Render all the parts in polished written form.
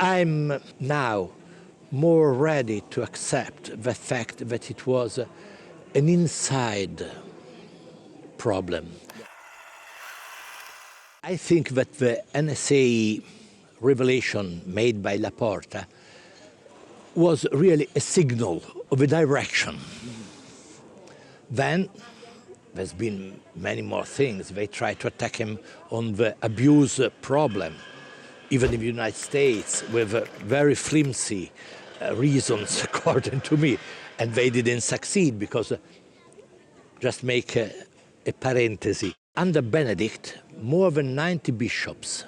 I'm now more ready to accept the fact that it was an inside problem. I think that the NSA revelation made by Laporta was really a signal of a direction. Then there's been many more things. They tried to attack him on the abuse problem, even in the United States, with very flimsy reasons, according to me. And they didn't succeed because, just make a parenthesis, under Benedict, more than 90 bishops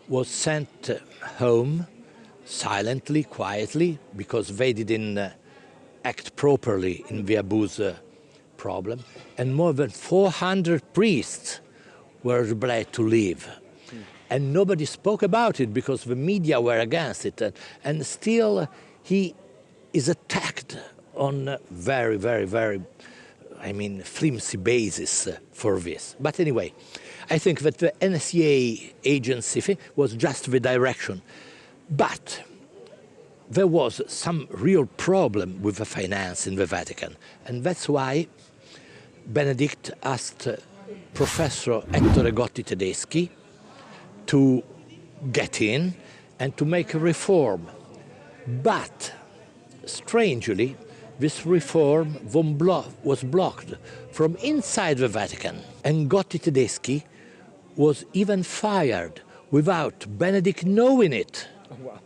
was sent home silently, quietly, because they didn't act properly in the abuse problem, and more than 400 priests were obliged to leave. And nobody spoke about it because the media were against it, and still he is attacked on very, very, very, flimsy basis for this. But anyway, I think that the NSA agency was just the direction. But there was some real problem with the finance in the Vatican, and that's why Benedict asked Professor Ettore Gotti Tedeschi to get in and to make a reform. But, strangely, this reform was blocked from inside the Vatican, and Gotti Tedeschi was even fired without Benedict knowing it. Oh, wow.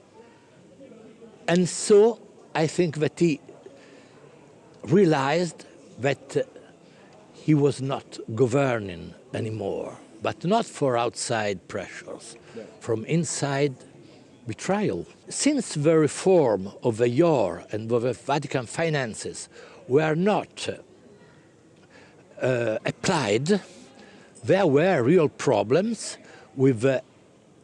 And so I think that he realized that he was not governing anymore, but not for outside pressures, from inside betrayal. Since the reform of the IOR and of the Vatican finances were not applied, there were real problems with the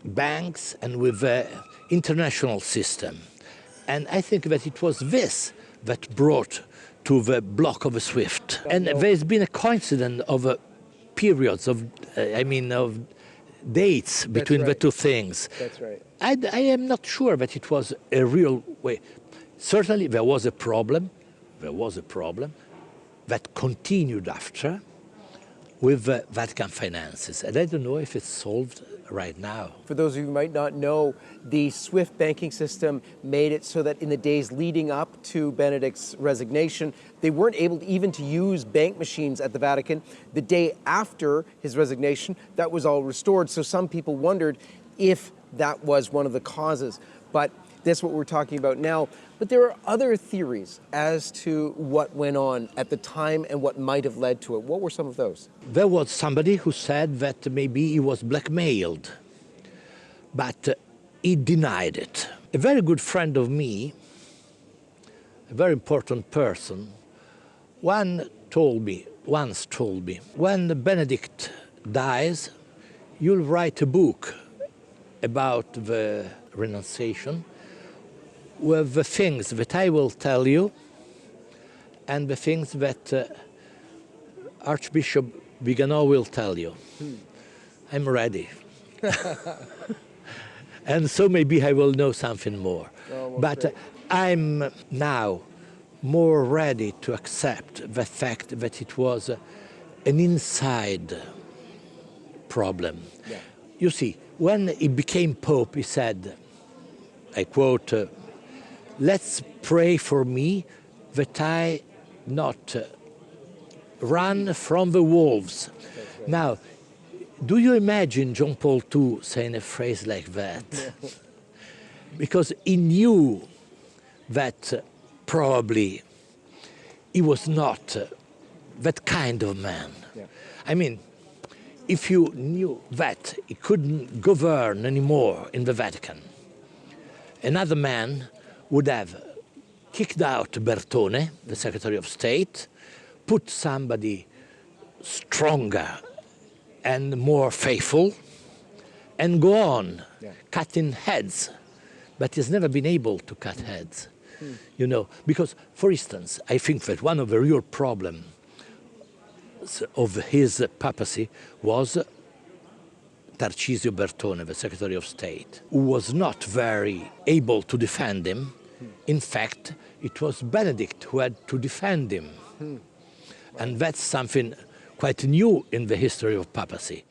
banks and with the international system. And I think that it was this that brought to the block of the SWIFT. And there's been a coincidence of periods of dates between the two things. That's right. I am not sure that it was a real way. Certainly there was a problem that continued after with the Vatican finances. And I don't know if it's solved right now. For those of you who might not know, the SWIFT banking system made it so that in the days leading up to Benedict's resignation, they weren't able even to use bank machines at the Vatican. The day after his resignation, that was all restored. So some people wondered if that was one of the causes. But that's what we're talking about now. But there are other theories as to what went on at the time and what might have led to it. What were some of those? There was somebody who said that maybe he was blackmailed, but he denied it. A very good friend of me, a very important person, once told me, when Benedict dies, you'll write a book about the renunciation, with the things that I will tell you and the things that Archbishop Vigano will tell you. I'm ready. And so maybe I will know something more. But I'm now more ready to accept the fact that it was an inside problem. Yeah. You see, when he became Pope, he said, I quote, "Let's pray for me that I not run from the wolves." Right. Now, do you imagine John Paul II saying a phrase like that? Because he knew that probably he was not that kind of man. Yeah. I mean, if you knew that he couldn't govern anymore in the Vatican, another man would have kicked out Bertone, the Secretary of State, put somebody stronger and more faithful, and go on cutting heads. But he's never been able to cut heads, you know. Because, for instance, I think that one of the real problems of his papacy was Tarcisio Bertone, the Secretary of State, who was not very able to defend him. In fact, it was Benedict who had to defend him. And that's something quite new in the history of papacy.